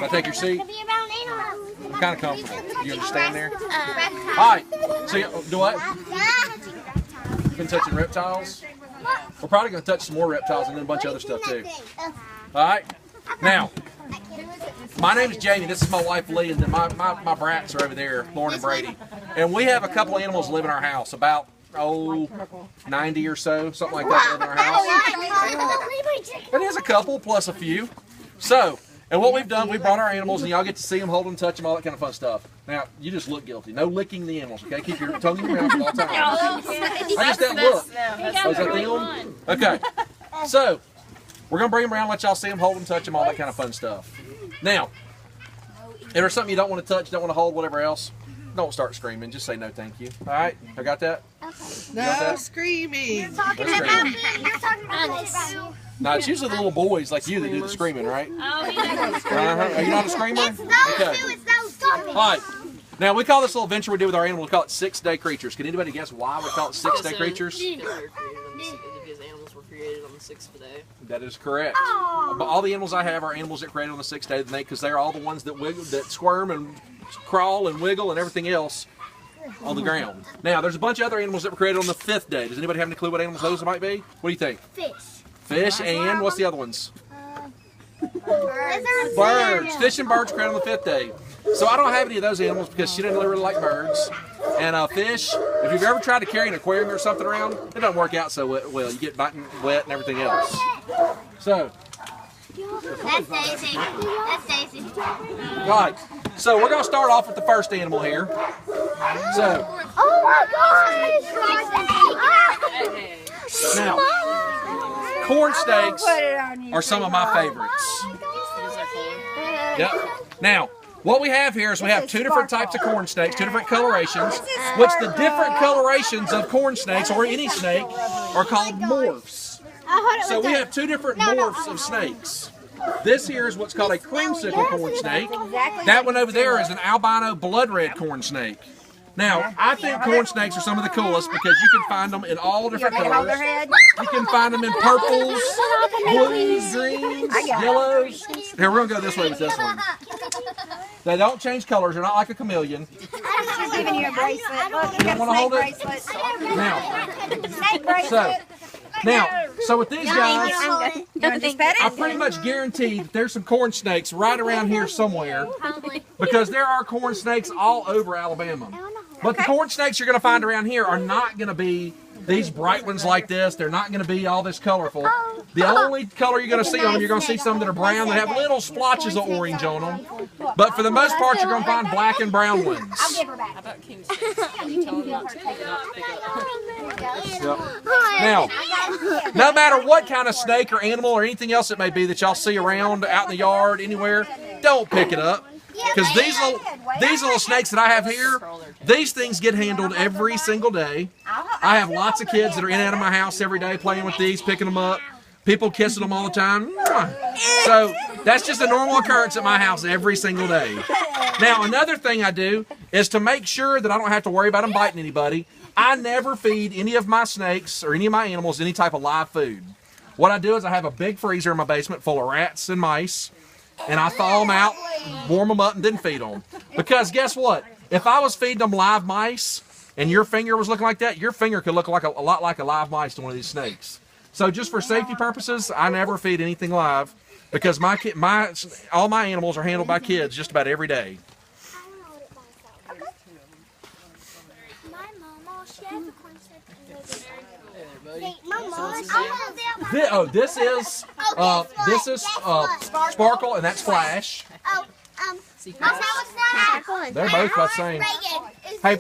Can I take your seat? I'm kind of comfortable. You understand there? All right. So, do what? Been touching reptiles? We're probably going to touch some more reptiles and then a bunch of other stuff too. All right. Now, my name is Jamie. This is my wife Lee, and then my brats are over there, Lauren and Brady. And we have a couple of animals live in our house. About 90 or so, something like that, live in our house. But there's a couple plus a few. So. And what we've done, we brought our animals, and y'all get to see them, hold them, touch them, all that kind of fun stuff. Now, you just look guilty. No licking the animals, okay? Keep your tongue in your mouth at all times. I just didn't look. Was that them? Okay. So, we're going to bring them around, let y'all see them, hold them, touch them, all that kind of fun stuff. Now, if there's something you don't want to touch, don't want to hold, whatever else, don't start screaming. Just say no thank you. All right? I got that? Okay. No screaming. You're talking about me. You're talking about me. No, it's usually the little boys like you that do the screaming, right? Oh, yeah. Are you not a screamer? It's those two. It's those two. All right. Now, we call this little adventure we do with our animals, we call it 6-day creatures. Can anybody guess why we call it 6-day creatures? Because animals were created on the 6th day. That is correct. But all the animals I have are animals that are created on the 6th day of the night because they're all the ones that wiggle, that squirm and crawl and wiggle and everything else on the ground. Now, there's a bunch of other animals that were created on the 5th day. Does anybody have any clue what animals those might be? What do you think? Fish. Fish and what's the other ones? Birds. Birds. Fish and birds created on the 5th day. So I don't have any of those animals because she didn't really like birds. And fish, if you've ever tried to carry an aquarium or something around, it doesn't work out so well. You get biting wet and everything else. So. That's Daisy. That's Daisy. Right. So we're going to start off with the first animal here. So. Oh my gosh! Now, corn snakes are some of my favorites. Yep. Now, what we have here is we have two different types of corn snakes, two different colorations, which the different colorations of corn snakes, or any snake, are called morphs. So we have two different morphs of snakes. This here is what's called a creamsicle corn snake. That one over there is an albino blood red corn snake. Now, I think corn snakes are some of the coolest because you can find them in all different colors. You can find them in purples, blues, greens, yellows. Here, we're going to go this way with this one. They don't change colors. They're not like a chameleon. She's giving you a bracelet. Look, you don't want to hold it? So with these guys, I pretty much guarantee that there's some corn snakes right around here somewhere because there are corn snakes all over Alabama. But the corn snakes you're going to find around here are not going to be these bright ones like this. They're not going to be all this colorful. The only color you're going to see on them, you're going to see some that are brown that have little splotches of orange on them. But for the most part, you're going to find black and brown ones. I'll give her back. How about king snakes? You tell them not to pick it up, pick it up. Yep. Now, no matter what kind of snake or animal or anything else it may be that y'all see around, out in the yard, anywhere, don't pick it up. Because these little snakes that I have here, these things get handled every single day. I have lots of kids that are in and out of my house every day playing with these, picking them up. People kissing them all the time. So that's just a normal occurrence at my house every single day. Now, another thing I do is to make sure that I don't have to worry about them biting anybody. I never feed any of my snakes or any of my animals any type of live food. What I do is I have a big freezer in my basement full of rats and mice. And I thaw them out, warm them up, and then feed them. Because guess what? If I was feeding them live mice and your finger was looking like that, your finger could look like a lot like a live mice to one of these snakes. So just for safety purposes, I never feed anything live because all my animals are handled by kids just about every day. This is Sparkle, and that's Flash. They're both about the same. Hey,